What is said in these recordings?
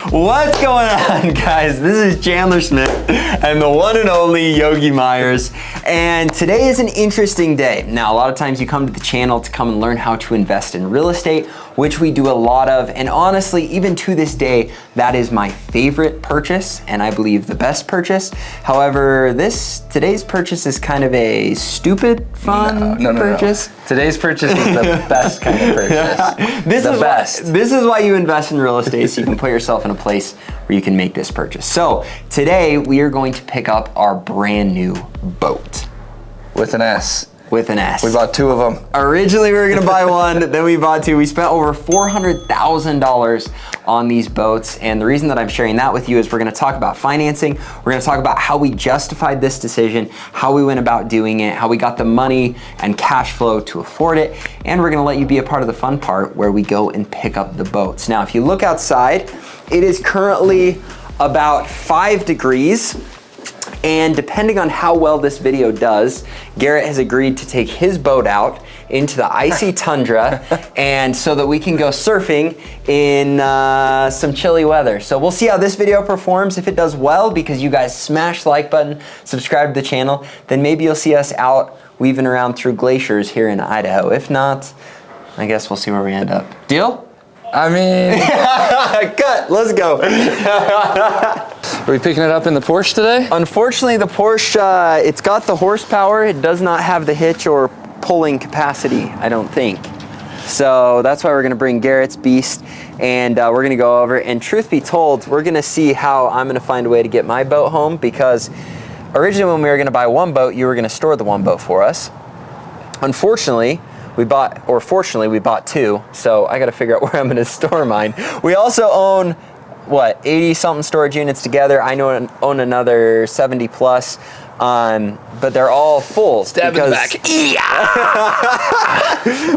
What's going on, guys? This is Chandler Smith and the one and only Yogi Myers. And today is an interesting day. Now, a lot of times you come to the channel to come and learn how to invest in real estate, which we do a lot of. And honestly, even to this day, that is my favorite purchase, and I believe the best purchase. However, today's purchase is kind of a stupid, fun purchase. No. Today's purchase is the best kind of purchase. This is why you invest in real estate, so you can put yourself in a place where you can make this purchase. So today we are going to pick up our brand new boat. With an S. With an S. We bought two of them. Originally we were gonna buy one, then we bought two. We spent over $400,000 on these boats. And the reason that I'm sharing that with you is we're gonna talk about financing. We're gonna talk about how we justified this decision, how we went about doing it, how we got the money and cash flow to afford it. And we're gonna let you be a part of the fun part where we go and pick up the boats. Now, if you look outside, it is currently about 5 degrees. And depending on how well this video does, Garrett has agreed to take his boat out into the icy tundra and so that we can go surfing in some chilly weather. So we'll see how this video performs. If it does well, because you guys smash the like button, subscribe to the channel, then maybe you'll see us out weaving around through glaciers here in Idaho. If not, I guess we'll see where we end up. Deal? I mean... Cut, let's go. Are we picking it up in the Porsche today? Unfortunately, the Porsche, it's got the horsepower. It does not have the hitch or pulling capacity, I don't think. So that's why we're gonna bring Garrett's beast and we're gonna go over. And truth be told, we're gonna see how I'm gonna find a way to get my boat home, because originally when we were gonna buy one boat, you were gonna store the one boat for us. Unfortunately, fortunately, we bought two, so I gotta figure out where I'm gonna store mine. We also own, what, 80 something storage units together. I own another 70 plus, but they're all full. Stab in the back.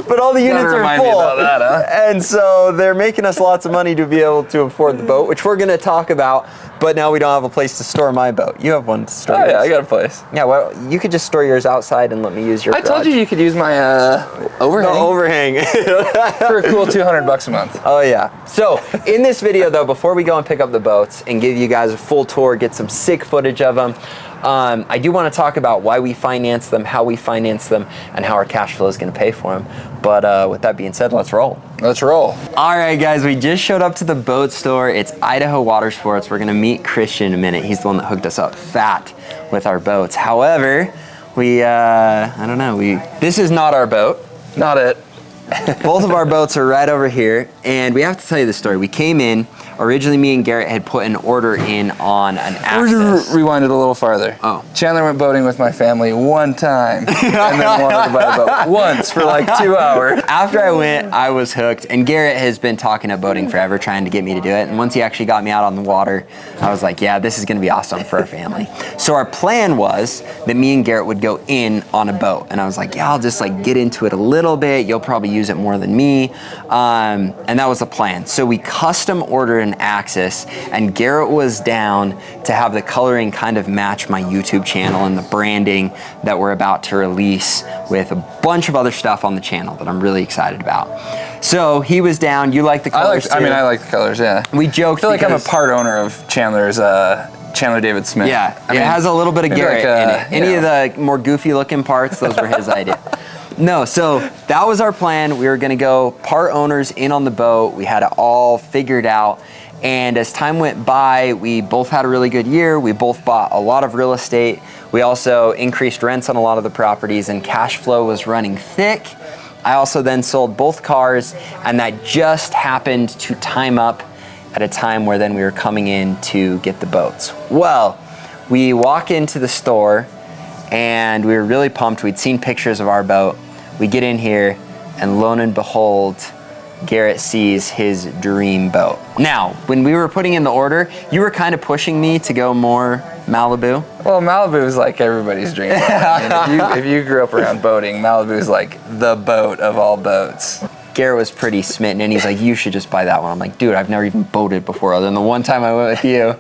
But all the units are remind full. Me about that, huh? And so they're making us lots of money to be able to afford the boat, which we're gonna talk about, but now we don't have a place to store my boat. You have one to store yours. Yeah, I got a place. Yeah, well, you could just store yours outside and let me use your garage. I told you could use my overhang. The overhang. For a cool $200 a month. Oh yeah. So in this video though, before we go and pick up the boats and give you guys a full tour, get some sick footage of them, I do want to talk about why we finance them, how we finance them, and how our cash flow is going to pay for them. But with that being said, let's roll. Let's roll. All right, guys, we just showed up to the boat store. It's Idaho Water Sports. We're going to meet Christian in a minute. He's the one that hooked us up fat with our boats. However, I don't know, this is not our boat. Not it. Both of our boats are right over here, and we have to tell you the story. We came in, originally me and Garrett had put an order in on an Access. Rewind it a little farther. Oh. Chandler went boating with my family one time and then wanted to buy a boat once for like 2 hours. After I went, I was hooked, and Garrett has been talking about boating forever, trying to get me to do it. And once he actually got me out on the water, I was like, yeah, this is gonna be awesome for our family. So our plan was that me and Garrett would go in on a boat. And I was like, yeah, I'll just like get into it a little bit. You'll probably use it more than me. And that was the plan. So we custom ordered an Axis, and Garrett was down to have the coloring kind of match my YouTube channel and the branding that we're about to release with a bunch of other stuff on the channel that I'm really excited about. So he was down. You like the colors too? I like the colors, yeah. We joked. I feel like I'm a part owner of Chandler's Chandler David Smith. Yeah, it has a little bit of Garrett in it. Any of the more goofy looking parts, those were his idea. No, so that was our plan. We were gonna go part owners in on the boat. We had it all figured out. And as time went by, we both had a really good year. We both bought a lot of real estate. We also increased rents on a lot of the properties, and cash flow was running thick. I also then sold both cars, and that just happened to time up at a time where then we were coming in to get the boats. Well, we walk into the store and we were really pumped. We'd seen pictures of our boat. We get in here, and lo and behold, Garrett sees his dream boat. Now, when we were putting in the order, you were kind of pushing me to go more Malibu. Well, Malibu is like everybody's dream boat. I mean, if you grew up around boating, Malibu is like the boat of all boats. Garrett was pretty smitten, and he's like, you should just buy that one. I'm like, dude, I've never even boated before other than the one time I went with you.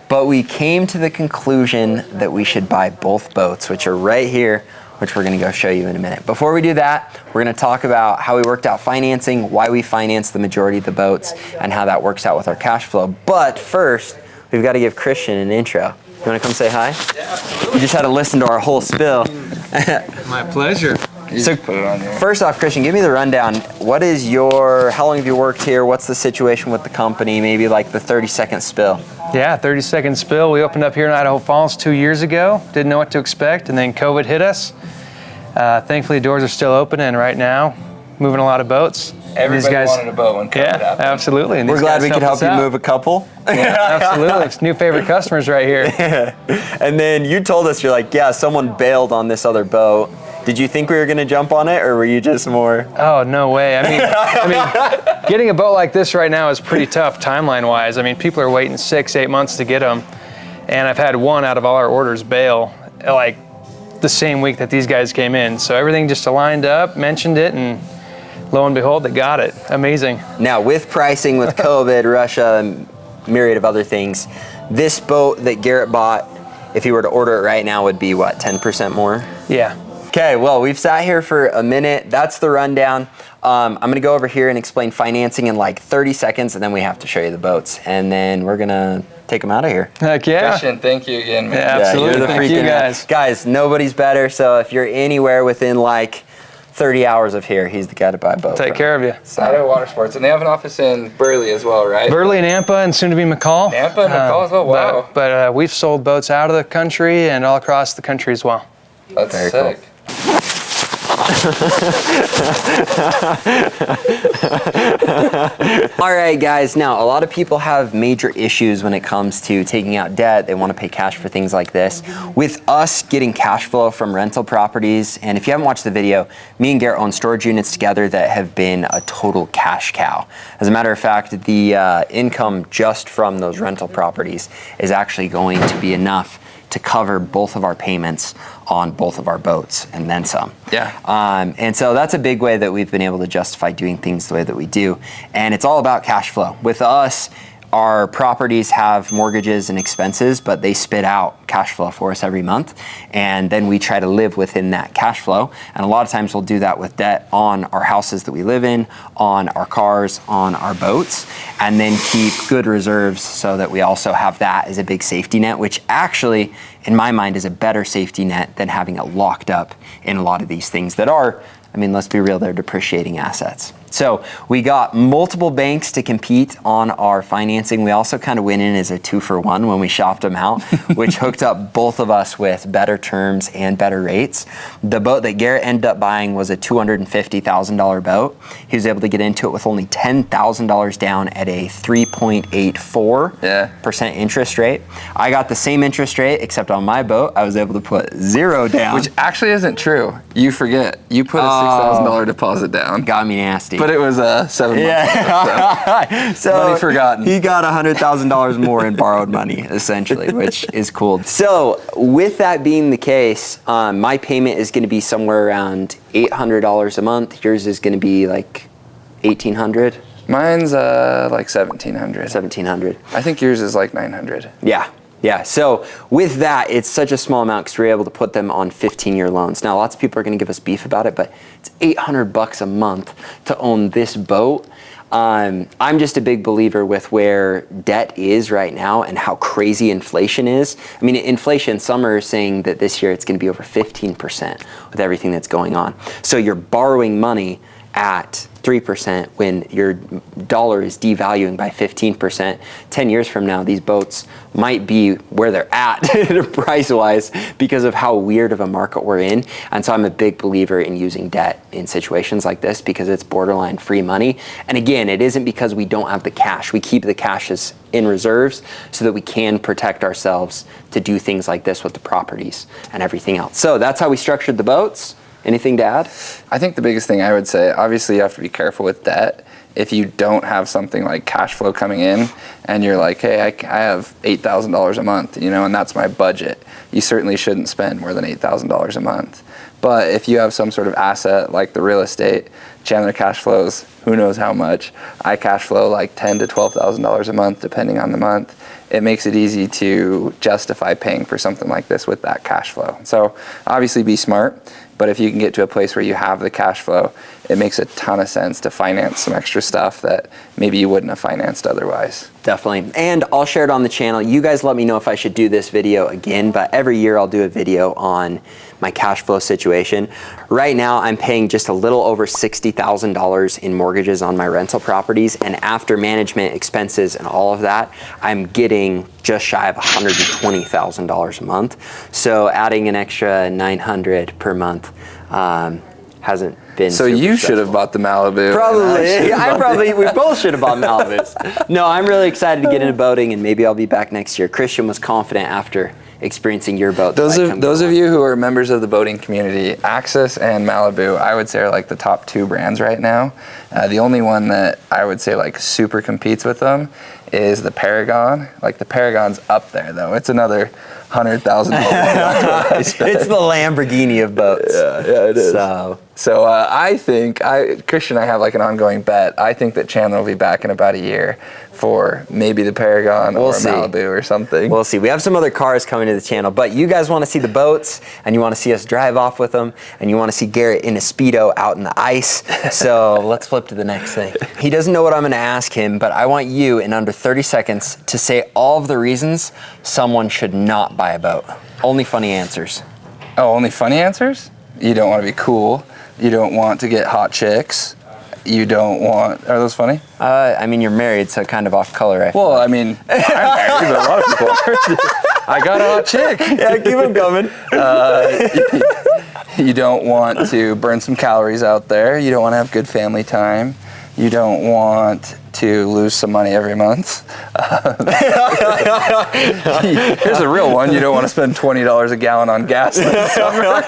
But we came to the conclusion that we should buy both boats, which are right here which we're gonna go show you in a minute. Before we do that, we're gonna talk about how we worked out financing, why we financed the majority of the boats, and how that works out with our cash flow. But first, we've got to give Christian an intro. You wanna come say hi? Yeah, absolutely. You just had to listen to our whole spill. My pleasure. So first off, Christian, give me the rundown. How long have you worked here? What's the situation with the company? Maybe like the 30-second spill. Yeah, 30-second spill. We opened up here in Idaho Falls 2 years ago. Didn't know what to expect, and then COVID hit us. Thankfully, doors are still open, and right now, moving a lot of boats. Everybody wanted a boat when COVID happened. Absolutely. And We're glad we could help you move a couple. Yeah, absolutely. It's new favorite customers right here. And then you told us, you're like, yeah, someone bailed on this other boat. Did you think we were going to jump on it, or were you just more? Oh, no way. I mean, getting a boat like this right now is pretty tough timeline-wise. I mean, people are waiting 6-8 months to get them, and I've had one out of all our orders bail like the same week that these guys came in. So everything just aligned up, mentioned it, and lo and behold, they got it. Amazing. Now, with pricing, with COVID, Russia, and myriad of other things, this boat that Garrett bought, if he were to order it right now, would be what, 10% more? Yeah. Okay, well, we've sat here for a minute. That's the rundown. I'm gonna go over here and explain financing in like 30 seconds, and then we have to show you the boats, and then we're gonna take them out of here. Heck yeah. Christian, thank you again, man. Yeah, absolutely. You're the Thank you, guys. Guys, nobody's better, so if you're anywhere within like 30 hours of here, he's the guy to buy a boat. Take care of you. Idaho Water Sports, and they have an office in Burley as well, right? Burley and Nampa, and soon to be McCall. Nampa and McCall as well, wow. But we've sold boats out of the country and all across the country as well. That's Very sick. Cool. All right, guys. Now, a lot of people have major issues when it comes to taking out debt. They want to pay cash for things like this. With us getting cash flow from rental properties, and if you haven't watched the video, me and Garrett own storage units together that have been a total cash cow. As a matter of fact, the income just from those rental properties is actually going to be enough to cover both of our payments on both of our boats and then some. Yeah. And so that's a big way that we've been able to justify doing things the way that we do. And it's all about cash flow. With us, our properties have mortgages and expenses, but they spit out cash flow for us every month. And then we try to live within that cash flow. And a lot of times we'll do that with debt on our houses that we live in, on our cars, on our boats, and then keep good reserves so that we also have that as a big safety net, which actually, in my mind, is a better safety net than having it locked up in a lot of these things that are, I mean, let's be real, they're depreciating assets. So we got multiple banks to compete on our financing. We also kind of went in as a 2-for-1 when we shopped them out, which hooked up both of us with better terms and better rates. The boat that Garrett ended up buying was a $250,000 boat. He was able to get into it with only $10,000 down at a 3.84% interest rate. I got the same interest rate, except on my boat, I was able to put 0 down. Which actually isn't true. You forget. You put a $6,000 deposit down. Got me nasty. But it was 7 months. Yeah. So money forgotten. He got $100,000 more in borrowed money, essentially, which is cool. So with that being the case, my payment is going to be somewhere around $800 a month. Yours is going to be like $1,800. Mine's like $1,700. $1,700. I think yours is like $900. Yeah. Yeah, so with that, it's such a small amount because we're able to put them on 15-year loans. Now, lots of people are going to give us beef about it, but it's $800 a month to own this boat. I'm just a big believer with where debt is right now and how crazy inflation is. I mean, inflation, some are saying that this year it's going to be over 15% with everything that's going on. So you're borrowing money at 3% when your dollar is devaluing by 15%. 10 years from now, these boats might be where they're at price-wise because of how weird of a market we're in. And so I'm a big believer in using debt in situations like this because it's borderline free money. And again, it isn't because we don't have the cash. We keep the cash in reserves so that we can protect ourselves to do things like this with the properties and everything else. So that's how we structured the boats. Anything to add? I think the biggest thing I would say, obviously you have to be careful with debt. If you don't have something like cash flow coming in and you're like, hey, I have $8,000 a month, you know, and that's my budget, you certainly shouldn't spend more than $8,000 a month. But if you have some sort of asset like the real estate, Chandler cash flows who knows how much. I cash flow like $10,000 to $12,000 a month, depending on the month. It makes it easy to justify paying for something like this with that cash flow. So obviously be smart, but if you can get to a place where you have the cash flow, it makes a ton of sense to finance some extra stuff that maybe you wouldn't have financed otherwise. Definitely. And I'll share it on the channel. You guys let me know if I should do this video again, but every year I'll do a video on my cash flow situation. Right now I'm paying just a little over $60,000 in mortgages on my rental properties, and after management expenses and all of that, I'm getting just shy of $120,000 a month. So adding an extra $900 per month hasn't been so you should have bought the Malibu. Probably. We both should have bought Malibus. No, I'm really excited to get into boating, and maybe I'll be back next year. Christian was confident after experiencing your boat. Those of you who are members of the boating community, Axis and Malibu, I would say are like the top two brands right now. The only one that I would say like super competes with them is the Paragon. Like the Paragon's up there though. It's another $100,000. It's the Lamborghini of boats. Yeah, it is. So I think, Christian and I have like an ongoing bet. I think that Chandler will be back in about a year for maybe the Paragon or Malibu or something. We'll see. We have some other cars coming to the channel, but you guys want to see the boats, and you want to see us drive off with them, and you want to see Garrett in a Speedo out in the ice. So let's flip to the next thing. He doesn't know what I'm going to ask him, but I want you in under 30 seconds to say all of the reasons someone should not buy a boat. Only funny answers. Oh, only funny answers? You don't want to be cool. You don't want to get hot chicks. You don't want, are those funny? I mean, you're married, so kind of off color. Well, I mean, I'm married, but a lot of people are. I got a hot chick. Yeah, keep them coming. You don't want to burn some calories out there. You don't want to have good family time. You don't want to lose some money every month. Here's a real one. You don't want to spend $20 a gallon on gas in the summer.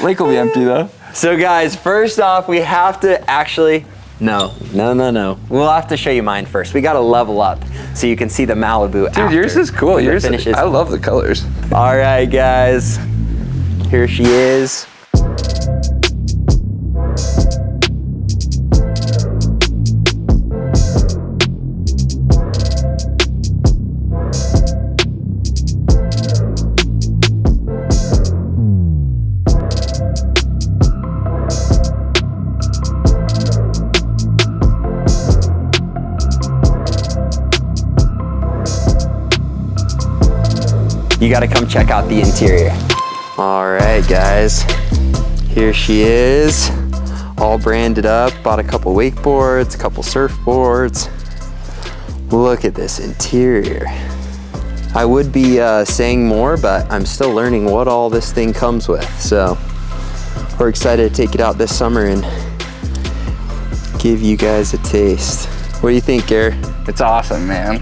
Lake will be empty though. So guys, first off, we have to actually, no. We'll have to show you mine first. We got to level up so you can see the Malibu. Dude, yours is cool. Yours finishes. I love the colors. All right, guys, here she is. You gotta come check out the interior. All right, guys, here she is, all branded up. Bought a couple wakeboards, a couple surfboards. Look at this interior. I would be saying more, but I'm still learning what all this thing comes with. So we're excited to take it out this summer and give you guys a taste. What do you think, Garrett? It's awesome, man.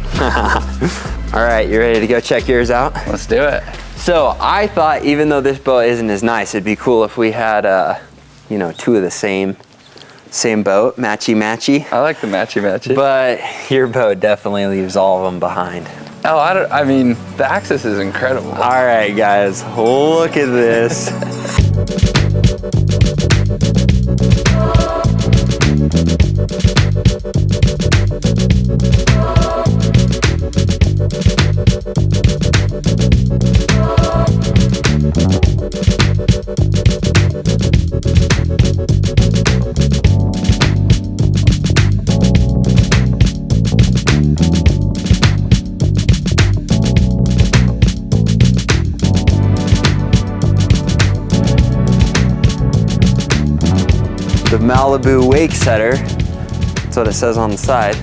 All right, you ready to go check yours out? Let's do it. So I thought, even though this boat isn't as nice, it'd be cool if we had, you know, two of the same boat, matchy. I like the matchy. But your boat definitely leaves all of them behind. Oh, I mean, the Axis is incredible. All right, guys, look at this. The Malibu Wake Setter. That's what it says on the side.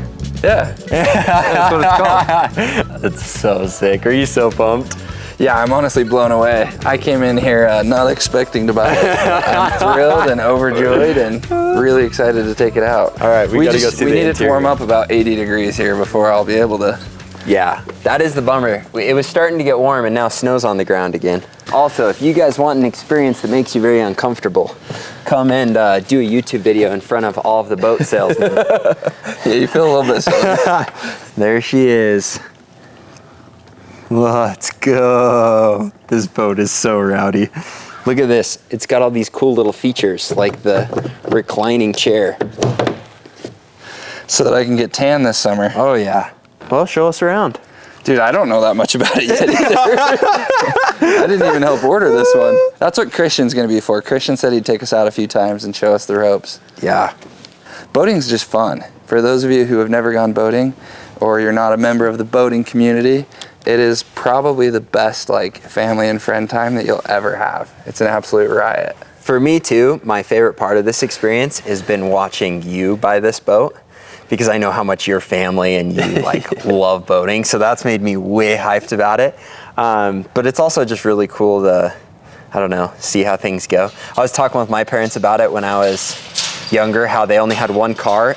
Yeah, that's what it's called. That's so sick. Are you so pumped? Yeah, I'm honestly blown away. I came in here not expecting to buy it. I'm thrilled and overjoyed and really excited to take it out. All right, we gotta go see the We need it to interior. warm up about 80 degrees here before I'll be able to. Yeah, that is the bummer. It was starting to get warm and now snow's on the ground again. Also, if you guys want an experience that makes you very uncomfortable, come and do a YouTube video in front of all of the boat salesmen. Yeah, you feel a little bit silly. There she is. Let's go. This boat is so rowdy. Look at this. It's got all these cool little features like the reclining chair. So that I can get tan this summer. Oh yeah. Well, show us around. Dude, I don't know that much about it yet either. I didn't even help order this one. That's what Christian's gonna be for. Christian said he'd take us out a few times and show us the ropes. Yeah. Boating's just fun. For those of you who have never gone boating, or you're not a member of the boating community, it is probably the best like family and friend time that you'll ever have. It's an absolute riot. For me too, my favorite part of this experience has been watching you buy this boat, because I know how much your family and you like love boating. So that's made me way hyped about it. But it's also just really cool to, I don't know, see how things go. I was talking with my parents about it when I was younger, how they only had one car,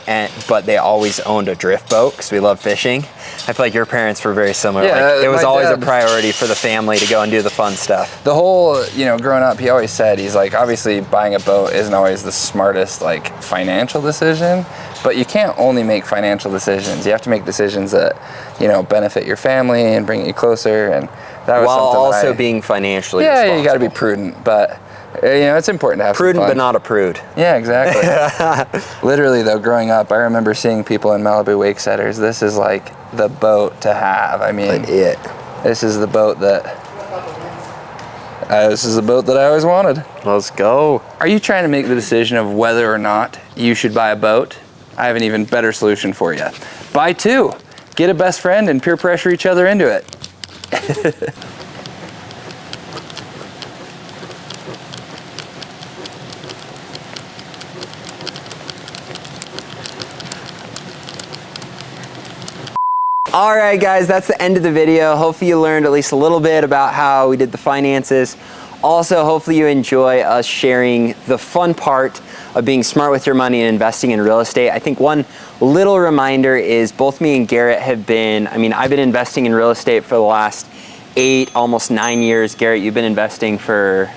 but they always owned a drift boat because we love fishing. I feel like your parents were very similar. Yeah, like, it was my always dad, a priority for the family to go and do the fun stuff. The whole, growing up, he always said, he's like, obviously buying a boat isn't always the smartest like financial decision, but you can't only make financial decisions. You have to make decisions that, benefit your family and bring you closer. And that was While something also being financially yeah, responsible. you got to be prudent, but it's important to have Prudent, some fun. but not a prude. Yeah, exactly. Literally though, growing up, I remember seeing people in Malibu wake setters. This is like the boat to have. I mean, this is the boat that I always wanted. Let's go. Are you trying to make the decision of whether or not you should buy a boat? I have an even better solution for you. Buy two. Get a best friend and peer pressure each other into it. All right, guys, that's the end of the video. Hopefully you learned at least a little bit about how we did the finances. Also, hopefully you enjoy us sharing the fun part of being smart with your money and investing in real estate. I think one little reminder is both me and Garrett have been, I've been investing in real estate for the last 8, almost 9 years. Garrett, you've been investing for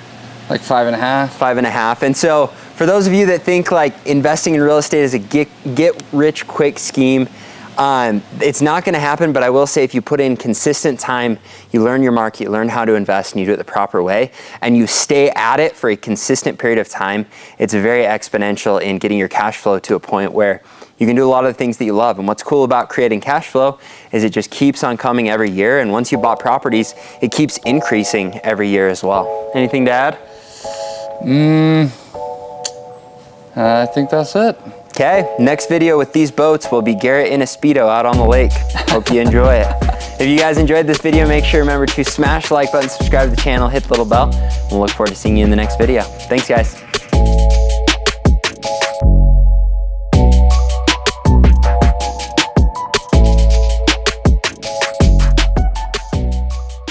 like 5.5. 5.5. And so for those of you that think like investing in real estate is a get rich quick scheme, it's not going to happen, but I will say if you put in consistent time, you learn your market, you learn how to invest, and you do it the proper way, and you stay at it for a consistent period of time, it's very exponential in getting your cash flow to a point where you can do a lot of the things that you love. And what's cool about creating cash flow is it just keeps on coming every year, and once you bought properties, it keeps increasing every year as well. Anything to add? I think that's it. Okay, next video with these boats will be Garrett in a Speedo out on the lake. Hope you enjoy it. If you guys enjoyed this video, make sure remember to smash the like button, subscribe to the channel, hit the little bell, and we'll look forward to seeing you in the next video. Thanks, guys.